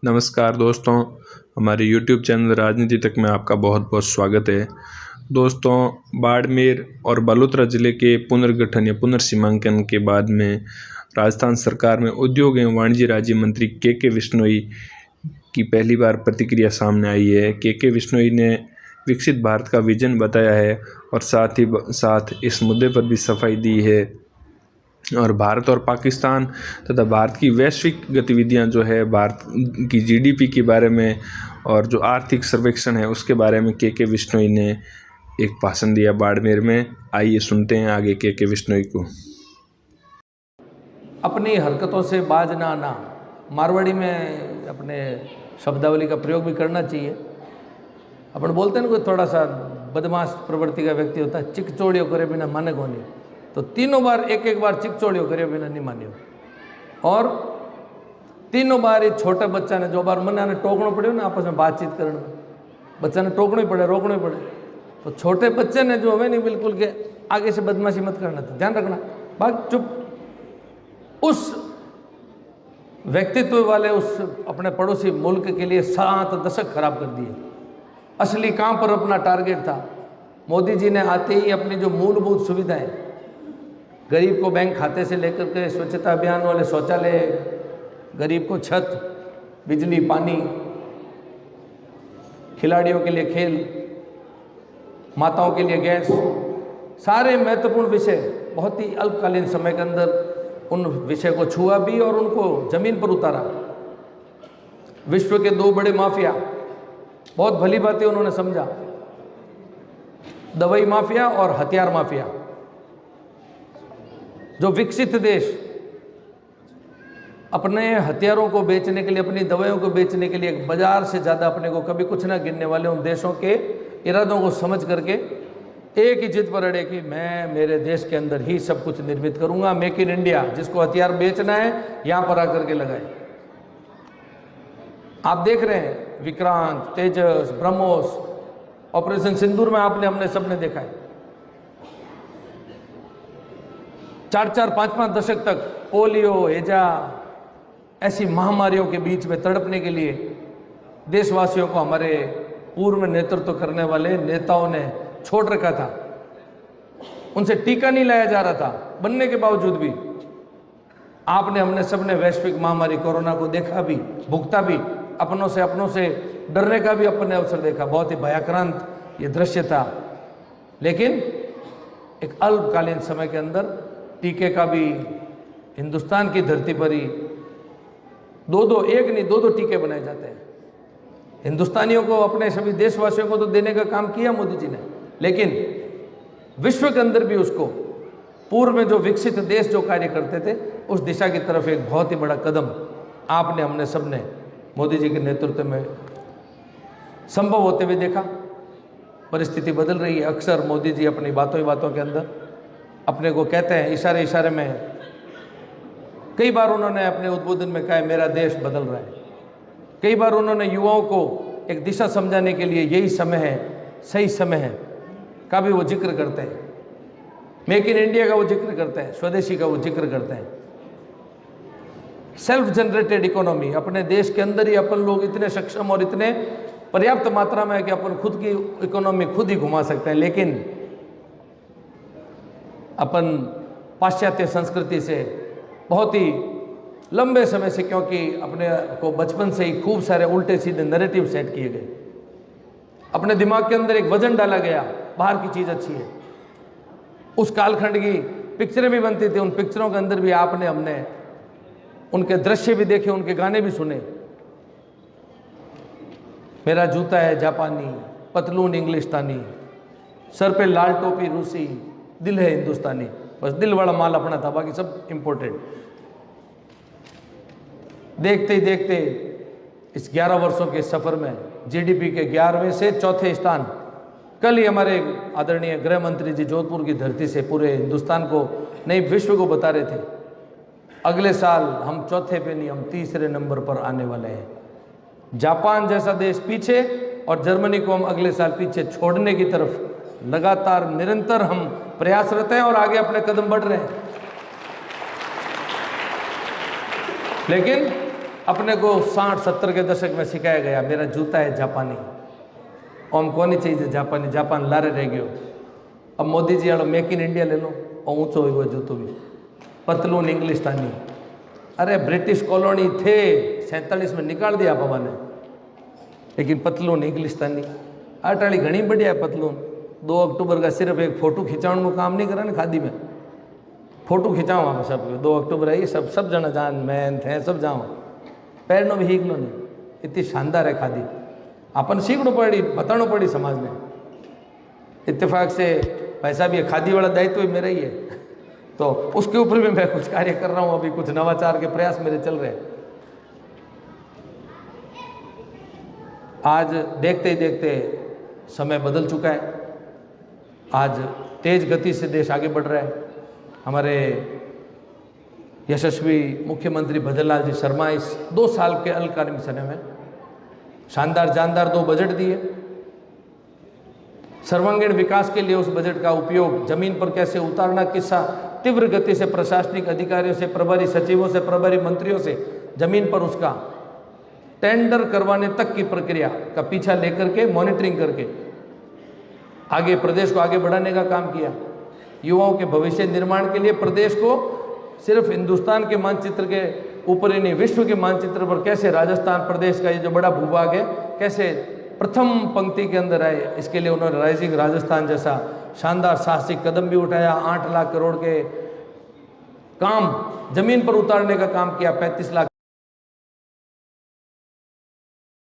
नमस्कार दोस्तों, हमारे YouTube चैनल राजनीति तक में आपका बहुत बहुत स्वागत है। दोस्तों, बाड़मेर और बालोतरा जिले के पुनर्गठन या पुनर्सीमांकन के बाद में राजस्थान सरकार में उद्योग एवं वाणिज्य राज्य मंत्री के बिश्नोई की पहली बार प्रतिक्रिया सामने आई है। के बिश्नोई ने विकसित भारत का विजन बताया है और साथ ही साथ इस मुद्दे पर भी सफाई दी है और भारत और पाकिस्तान तथा भारत की वैश्विक गतिविधियां जो है, भारत की जीडीपी के बारे में और जो आर्थिक सर्वेक्षण है उसके बारे में के बिश्नोई ने एक भाषण दिया बाड़मेर में। आइए सुनते हैं आगे के बिश्नोई को। अपनी हरकतों से बाज ना आना, मारवाड़ी में अपने शब्दावली का प्रयोग भी करना चाहिए। अपन बोलते हैं ना, कोई थोड़ा सा बदमाश प्रवृत्ति का व्यक्ति होता है, चिकचोड़ियों करे बिना माने को नहीं, तो तीनों बार एक बार चिकचोड़ियों करे बिना नहीं मानियो। और तीनों बार एक छोटा बच्चा ने जो बार मना ने टोकना पड़े ना, आपस में बातचीत करने में बच्चा ने टोकना ही पड़े, रोकना ही पड़े। तो छोटे बच्चे ने जो हमें नहीं बिल्कुल के आगे से बदमाशी मत करना, तो ध्यान रखना, बात चुप। उस व्यक्तित्व वाले उस अपने पड़ोसी मुल्क के लिए 7 दशक खराब कर दिए। असली कहाँ पर अपना टारगेट था? मोदी जी ने आते ही अपनी जो मूलभूत सुविधाएं, गरीब को बैंक खाते से लेकर के स्वच्छता अभियान वाले शौचालय, गरीब को छत, बिजली, पानी, खिलाड़ियों के लिए खेल, माताओं के लिए गैस, सारे महत्वपूर्ण विषय बहुत ही अल्पकालीन समय के अंदर उन विषय को छुआ भी और उनको जमीन पर उतारा। विश्व के 2 बड़े माफिया, बहुत भली बातें उन्होंने समझा, दवाई माफिया और हथियार माफिया। जो विकसित देश अपने हथियारों को बेचने के लिए, अपनी दवाइयों को बेचने के लिए एक बाजार से ज़्यादा अपने को कभी कुछ ना गिनने वाले उन देशों के इरादों को समझ करके एक ही जिद पर अड़े कि मैं मेरे देश के अंदर ही सब कुछ निर्मित करूंगा। मेक इन इंडिया, जिसको हथियार बेचना है यहाँ पर आकर के लगाए। आप देख रहे हैं विक्रांत, तेजस, ब्रह्मोस, ऑपरेशन सिंदूर में आपने हमने सबने देखा है। 4-4, 5-5 दशक तक पोलियो, हैजा ऐसी महामारियों के बीच में तड़पने के लिए देशवासियों को हमारे पूर्व में नेतृत्व करने वाले नेताओं ने छोड़ रखा था। उनसे टीका नहीं लाया जा रहा था, बनने के बावजूद भी आपने हमने सबने वैश्विक महामारी कोरोना को देखा भी, भुगता भी, अपनों से डरने का भी अपने अवसर देखा। बहुत ही भयाक्रांत ये दृश्य था। लेकिन एक अल्पकालीन समय के अंदर टीके का भी हिंदुस्तान की धरती पर ही 2-2 टीके बनाए जाते हैं। हिंदुस्तानियों को, अपने सभी देशवासियों को तो देने का काम किया मोदी जी ने, लेकिन विश्व के अंदर भी उसको, पूर्व में जो विकसित देश जो कार्य करते थे उस दिशा की तरफ एक बहुत ही बड़ा कदम आपने हमने सबने मोदी जी के नेतृत्व में संभव होते हुए देखा। परिस्थिति बदल रही है। अक्सर मोदी जी अपनी बातों ही बातों के अंदर अपने को कहते हैं, इशारे इशारे में कई बार उन्होंने अपने उद्बोधन में कहा है मेरा देश बदल रहा है। कई बार उन्होंने युवाओं को एक दिशा समझाने के लिए यही समय है, सही समय है का भी वो जिक्र करते हैं। मेक इन इंडिया का वो जिक्र करते हैं, स्वदेशी का वो जिक्र करते हैं। सेल्फ जनरेटेड इकोनॉमी, अपने देश के अंदर ही अपन लोग इतने सक्षम और इतने पर्याप्त मात्रा में है कि अपन खुद की इकोनॉमी खुद ही घुमा सकते हैं। लेकिन अपन पाश्चात्य संस्कृति से बहुत ही लंबे समय से, क्योंकि अपने को बचपन से ही खूब सारे उल्टे सीधे नैरेटिव सेट किए गए, अपने दिमाग के अंदर एक वजन डाला गया, बाहर की चीज़ अच्छी है। उस कालखंड की पिक्चरें भी बनती थी, उन पिक्चरों के अंदर भी आपने हमने उनके दृश्य भी देखे, उनके गाने भी सुने। मेरा जूता है जापानी, पतलून इंग्लिस्तानी, सर पे लाल टोपी रूसी, दिल है हिंदुस्तानी। बस दिल वाला माल अपना था, बाकी सब इम्पोर्टेड। देखते ही देखते इस 11 वर्षों के सफ़र में जीडीपी के 11वें से 4थे स्थान, कल ही हमारे आदरणीय गृह मंत्री जी जोधपुर की धरती से पूरे हिंदुस्तान को, नहीं विश्व को बता रहे थे, अगले साल हम 4थे पे नहीं, हम 3रे नंबर पर आने वाले हैं। जापान जैसा देश पीछे और जर्मनी को हम अगले साल पीछे छोड़ने की तरफ लगातार निरंतर हम प्रयासरत हैं और आगे अपने कदम बढ़ रहे हैं। लेकिन अपने को 60-70 के दशक में सिखाया गया मेरा जूता है जापानी, ओम कोनी चाहिए जापानी, जापान लारे रह गयो। अब मोदी जी वाला मेक इन इंडिया ले लो और ऊंचो हुआ जूतो भी, पतलून इंग्लिस्तानी। अरे ब्रिटिश कॉलोनी थे 47 में निकाल दिया बाबा ने, लेकिन पतलून इंग्लिस्तानी अटाड़ी घनी बढ़िया है पतलून। 2 अक्टूबर का सिर्फ एक फोटो खिंचाने को काम नहीं करा ना खादी में, फोटो खिंचाओ आप सब 2 अक्टूबर है, सब जना जान मैन थे सब जाओ, पैरनो भी हीक लो नहीं, इतनी शानदार है खादी। अपन सीखना पड़ी, बताना पड़ी समाज में। इत्तेफाक से पैसा भी है, खादी वाला दायित्व भी मेरा ही है, तो उसके ऊपर भी मैं कुछ कार्य कर रहा हूँ। अभी कुछ नवाचार के प्रयास मेरे चल रहे हैं। आज देखते ही देखते समय बदल चुका है, आज तेज गति से देश आगे बढ़ रहा है। हमारे यशस्वी मुख्यमंत्री भजनलाल जी शर्मा इस 2 साल के अल्पकालीन समय में शानदार जानदार 2 बजट दिए। सर्वांगीण विकास के लिए उस बजट का उपयोग जमीन पर कैसे उतारना, किस्सा तीव्र गति से प्रशासनिक अधिकारियों से, प्रभारी सचिवों से, प्रभारी मंत्रियों से जमीन पर उसका टेंडर करवाने तक की प्रक्रिया का पीछा लेकर के मॉनिटरिंग करके आगे प्रदेश को आगे बढ़ाने का काम किया। युवाओं के भविष्य निर्माण के लिए प्रदेश को सिर्फ हिंदुस्तान के मानचित्र के ऊपर ही नहीं, विश्व के मानचित्र पर कैसे राजस्थान प्रदेश का ये जो बड़ा भूभाग है कैसे प्रथम पंक्ति के अंदर आए, इसके लिए उन्होंने राइजिंग राजस्थान जैसा शानदार साहसिक कदम भी उठाया। 8 लाख करोड़ के काम जमीन पर उतारने का काम किया, 35 लाख